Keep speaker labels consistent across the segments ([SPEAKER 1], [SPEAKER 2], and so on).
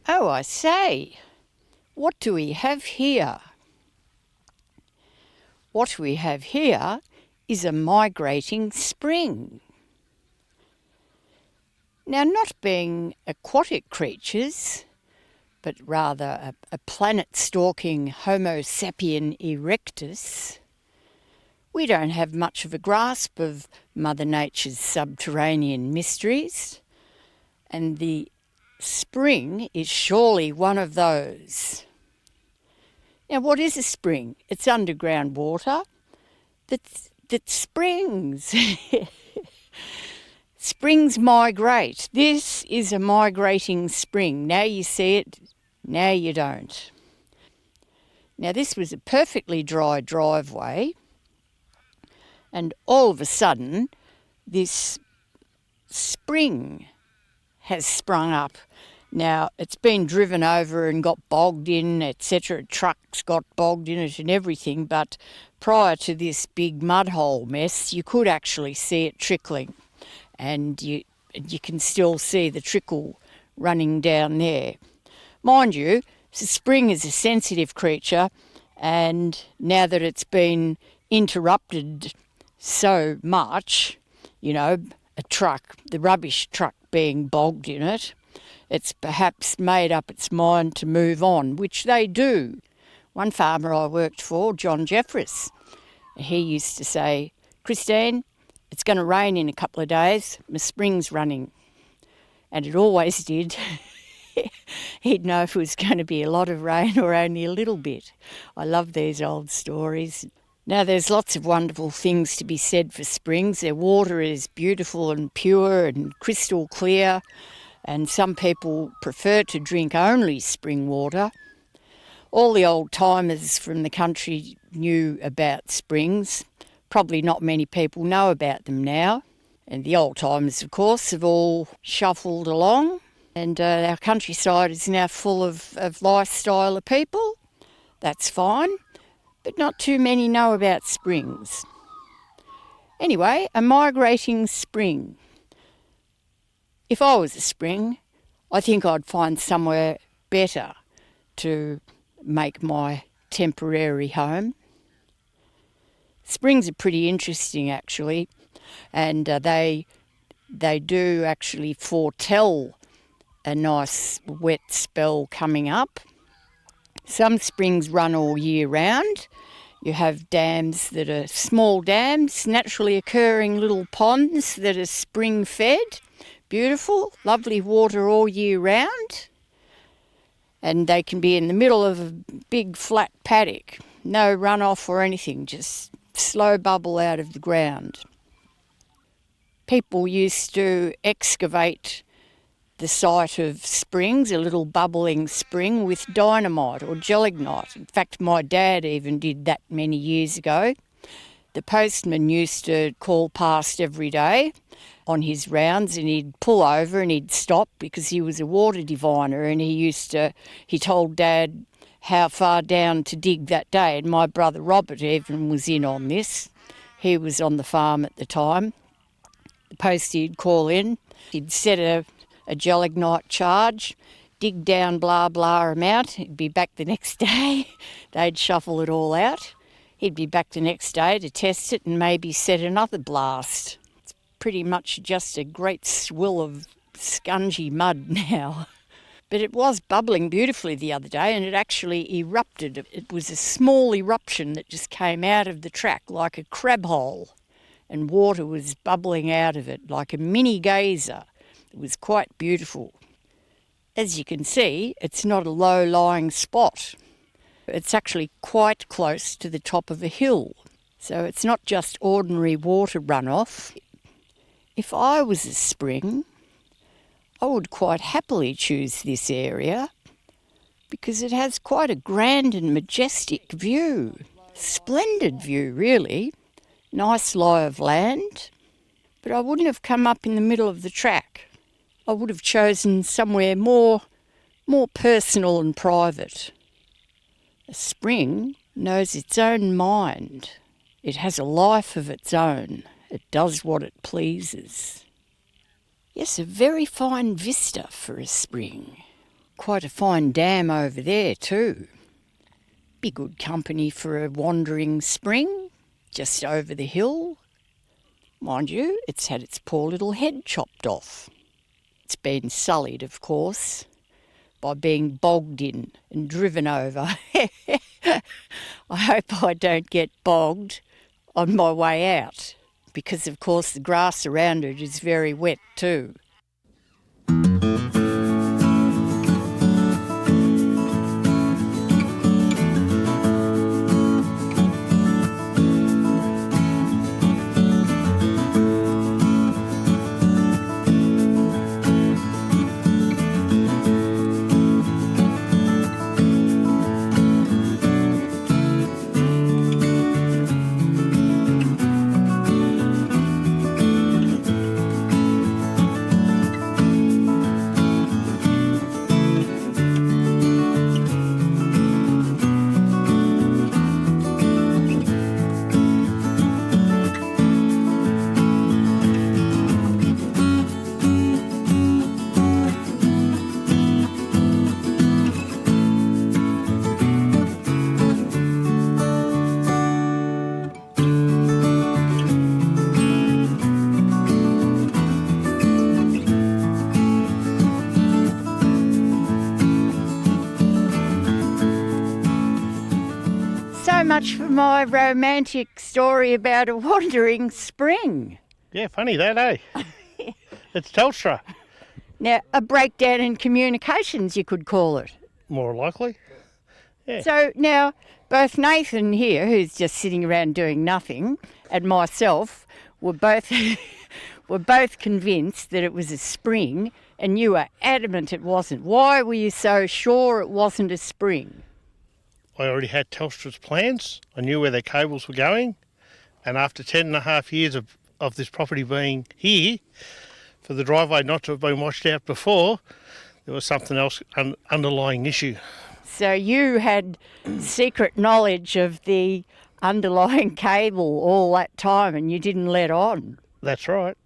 [SPEAKER 1] Oh, I say, what do we have here? What we have here is a migrating spring. Now, not being aquatic creatures, but rather a planet-stalking Homo sapien erectus, we don't have much of a grasp of Mother Nature's subterranean mysteries, and the spring is surely one of those. Now, what is a spring? It's underground water that springs. Springs migrate. This is a migrating spring. Now you see it, now you don't. Now this was a perfectly dry driveway, and all of a sudden this spring has sprung up. Now it's been driven over and got bogged in, etc. Trucks got bogged in it and everything, but prior to this big mud hole mess, you could actually see it trickling. And you can still see the trickle running down there. Mind you, the spring is a sensitive creature, and now that it's been interrupted so much, a truck, the rubbish truck being bogged in it, it's perhaps made up its mind to move on, which they do. One farmer I worked for, John Jeffress, he used to say, "Christine, it's going to rain in a couple of days, my spring's running." And it always did. He'd know if it was going to be a lot of rain or only a little bit. I love these old stories. Now, there's lots of wonderful things to be said for springs. Their water is beautiful and pure and crystal clear, and some people prefer to drink only spring water. All the old timers from the country knew about springs. Probably not many people know about them now. And the old timers, of course, have all shuffled along. And our countryside is now full of lifestyle of people. That's fine. But not too many know about springs. Anyway, a migrating spring. If I was a spring, I think I'd find somewhere better to make my temporary home. Springs are pretty interesting, actually, and they do actually foretell a nice wet spell coming up. Some springs run all year round. You have dams that are small dams, naturally occurring little ponds that are spring-fed. Beautiful, lovely water all year round. And they can be in the middle of a big flat paddock. No runoff or anything, just slow bubble out of the ground. People used to excavate the site of springs, a little bubbling spring, with dynamite or gelignite. In fact, my dad even did that many years ago. The postman used to call past every day on his rounds, and he'd pull over and he'd stop because he was a water diviner, and he told Dad how far down to dig that day. And my brother Robert even was in on this. He was on the farm at the time. The postie'd call in, he'd set a gelignite charge, dig down blah blah amount, he'd be back the next day. They'd shuffle it all out. He'd be back the next day to test it and maybe set another blast. It's pretty much just a great swill of scungy mud now. But it was bubbling beautifully the other day, and it actually erupted. It was a small eruption that just came out of the track like a crab hole, and water was bubbling out of it like a mini geyser. It was quite beautiful. As you can see, it's not a low-lying spot. It's actually quite close to the top of a hill. So it's not just ordinary water runoff. If I was a spring, I would quite happily choose this area because it has quite a grand and majestic view. Splendid view, really. Nice lie of land. But I wouldn't have come up in the middle of the track. I would have chosen somewhere more personal and private. A spring knows its own mind. It has a life of its own. It does what it pleases. Yes, a very fine vista for a spring. quite a fine dam over there too. Be good company for a wandering spring, just over the hill. Mind you, it's had its poor little head chopped off. It's been sullied, of course, by being bogged in and driven over. I hope I don't get bogged on my way out, because of course the grass around it is very wet too. So much for my romantic story about a wandering spring.
[SPEAKER 2] Yeah, funny that, eh? It's Telstra.
[SPEAKER 1] Now, a breakdown in communications, you could call it.
[SPEAKER 2] More likely. Yeah.
[SPEAKER 1] So now, both Nathan here, who's just sitting around doing nothing, and myself were both convinced that it was a spring, and you were adamant it wasn't. Why were you so sure it wasn't a spring?
[SPEAKER 2] I already had Telstra's plans. I knew where their cables were going. And after 10.5 years of this property being here, for the driveway not to have been washed out before, there was something else, underlying issue.
[SPEAKER 1] So you had secret knowledge of the underlying cable all that time and you didn't let on.
[SPEAKER 2] That's right.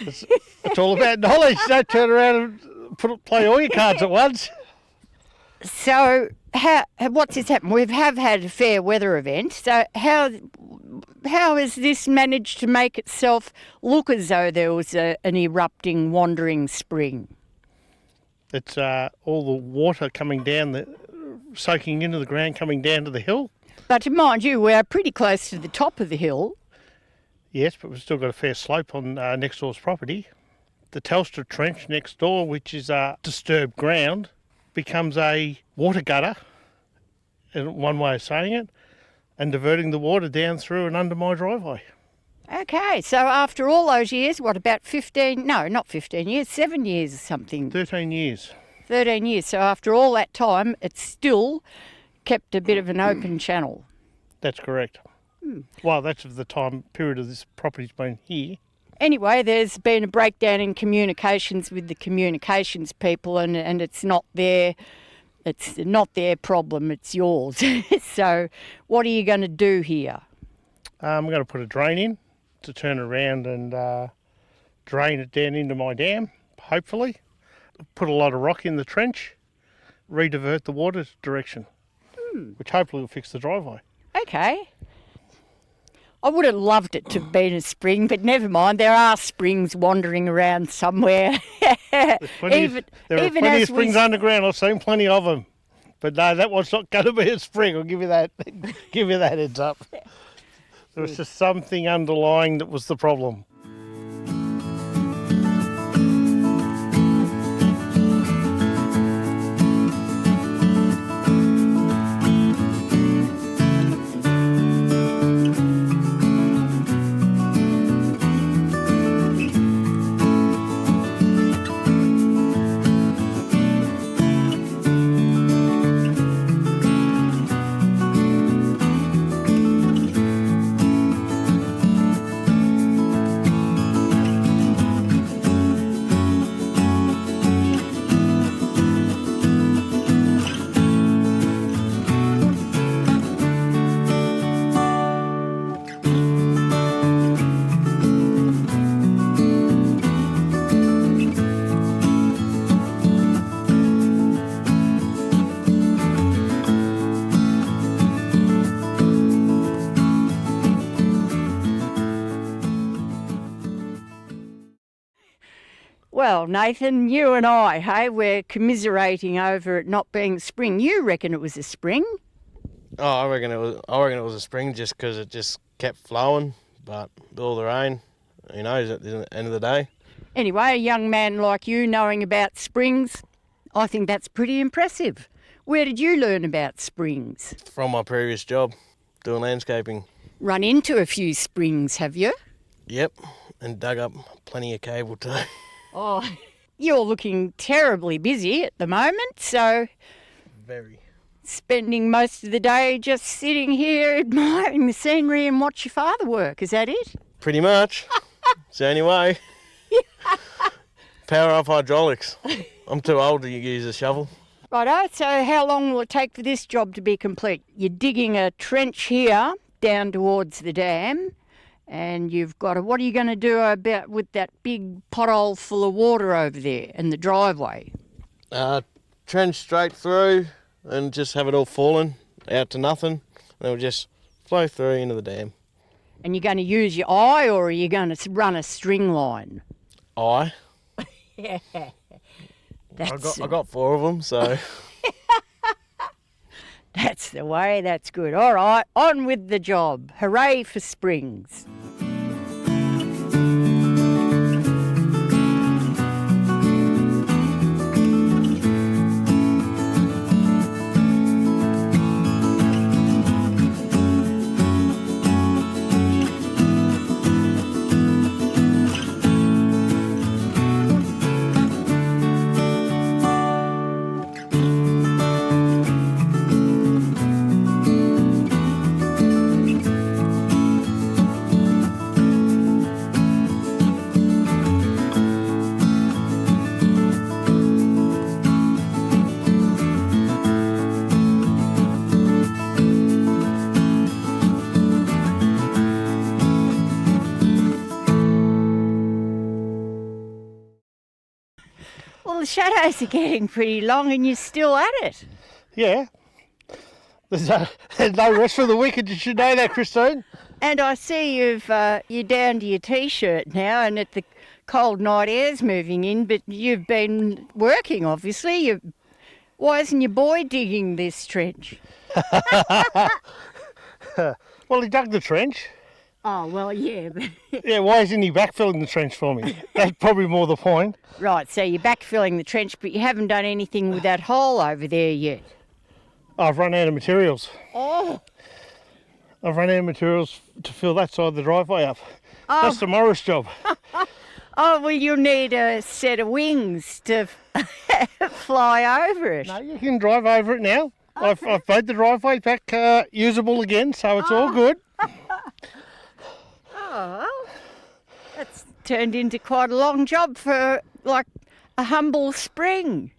[SPEAKER 2] It's all about knowledge. Don't turn around and play all your cards at once.
[SPEAKER 1] So what's this happened? We have had a fair weather event. So how has this managed to make itself look as though there was an erupting, wandering spring?
[SPEAKER 2] It's all the water coming down, soaking into the ground, coming down to the hill.
[SPEAKER 1] But mind you, we're pretty close to the top of the hill.
[SPEAKER 2] Yes, but we've still got a fair slope on next door's property. The Telstra trench next door, which is disturbed ground, becomes a water gutter, in one way of saying it, and diverting the water down through and under my driveway.
[SPEAKER 1] Okay, so after all those years, what, about 15, no, not 15 years, 7 years or something?
[SPEAKER 2] 13 years.
[SPEAKER 1] 13 years. So after all that time, it's still kept a bit of an open channel.
[SPEAKER 2] That's correct. Well, that's of the time period of this property's been here.
[SPEAKER 1] Anyway, there's been a breakdown in communications with the communications people, and it's not their problem, it's yours. So what are you going to do here?
[SPEAKER 2] I'm going to put a drain in to turn around and drain it down into my dam, hopefully. Put a lot of rock in the trench, redivert the water direction, which hopefully will fix the driveway.
[SPEAKER 1] Okay. I would have loved it to have been a spring, but never mind. There are springs wandering around somewhere.
[SPEAKER 2] There are plenty of springs underground. I've seen plenty of them. But no, that one's not going to be a spring. I'll give you that. Give you that heads up. There was just something underlying that was the problem.
[SPEAKER 1] Well, Nathan, you and I, hey, we're commiserating over it not being spring. You reckon it was a spring?
[SPEAKER 3] Oh, I reckon it was. I reckon it was a spring just because it just kept flowing. But with all the rain, who knows? At the end of the day,
[SPEAKER 1] Anyway, a young man like you knowing about springs, I think that's pretty impressive. Where did you learn about springs?
[SPEAKER 3] from my previous job, doing landscaping.
[SPEAKER 1] Run into a few springs, have you?
[SPEAKER 3] Yep, and dug up plenty of cable too.
[SPEAKER 1] Oh, you're looking terribly busy at the moment, so
[SPEAKER 3] Very.
[SPEAKER 1] spending most of the day just sitting here admiring the scenery and watch your father work, is that it?
[SPEAKER 3] Pretty much. It's the only way. Power up hydraulics. I'm too old to use a shovel.
[SPEAKER 1] Righto, so how long will it take for this job to be complete? You're digging a trench here down towards the dam, and you've got what are you going to do about with that big pothole full of water over there and the driveway?
[SPEAKER 3] Trench straight through and just have it all falling out to nothing. And it'll just flow through into the dam.
[SPEAKER 1] And you're going to use your eye, or are you going to run a string line?
[SPEAKER 3] I
[SPEAKER 1] That's
[SPEAKER 3] got 4 of them, so
[SPEAKER 1] That's the way, that's good. All right, on with the job. Hooray for springs. Well, the shadows are getting pretty long and you're still at it.
[SPEAKER 2] Yeah. There's no rest for the wicked. You should know that, Christine.
[SPEAKER 1] And I see you're down to your T-shirt now, and at the cold night air's moving in, but you've been working, obviously. Why isn't your boy digging this trench?
[SPEAKER 2] Well, he dug the trench.
[SPEAKER 1] Oh, well, yeah.
[SPEAKER 2] Yeah, why isn't he backfilling the trench for me? That's probably more the point.
[SPEAKER 1] Right, so you're backfilling the trench, but you haven't done anything with that hole over there yet.
[SPEAKER 2] I've run out of materials.
[SPEAKER 1] Oh.
[SPEAKER 2] I've run out of materials to fill that side of the driveway up.
[SPEAKER 1] Oh.
[SPEAKER 2] That's tomorrow's job.
[SPEAKER 1] Oh, well, you'll need a set of wings to fly over it.
[SPEAKER 2] No, you can drive over it now. I've made the driveway back usable again, so it's all good.
[SPEAKER 1] Oh, well, that's turned into quite a long job for, like, a humble spring.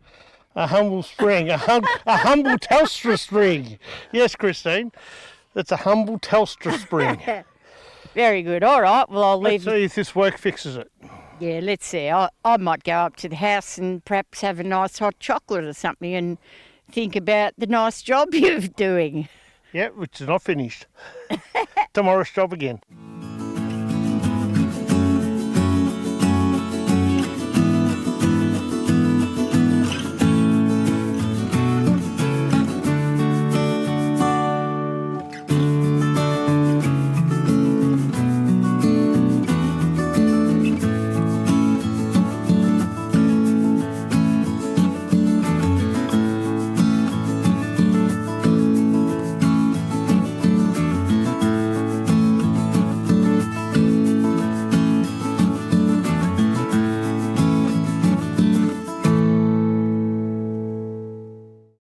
[SPEAKER 2] A humble spring, a humble Telstra spring. Yes, Christine, it's a humble Telstra spring.
[SPEAKER 1] Very good. All right, well, I'll
[SPEAKER 2] Let's
[SPEAKER 1] leave
[SPEAKER 2] see if this work fixes it.
[SPEAKER 1] Yeah, let's see. I might go up to the house and perhaps have a nice hot chocolate or something and think about the nice job you're doing.
[SPEAKER 2] Yeah, which is not finished. Tomorrow's job again.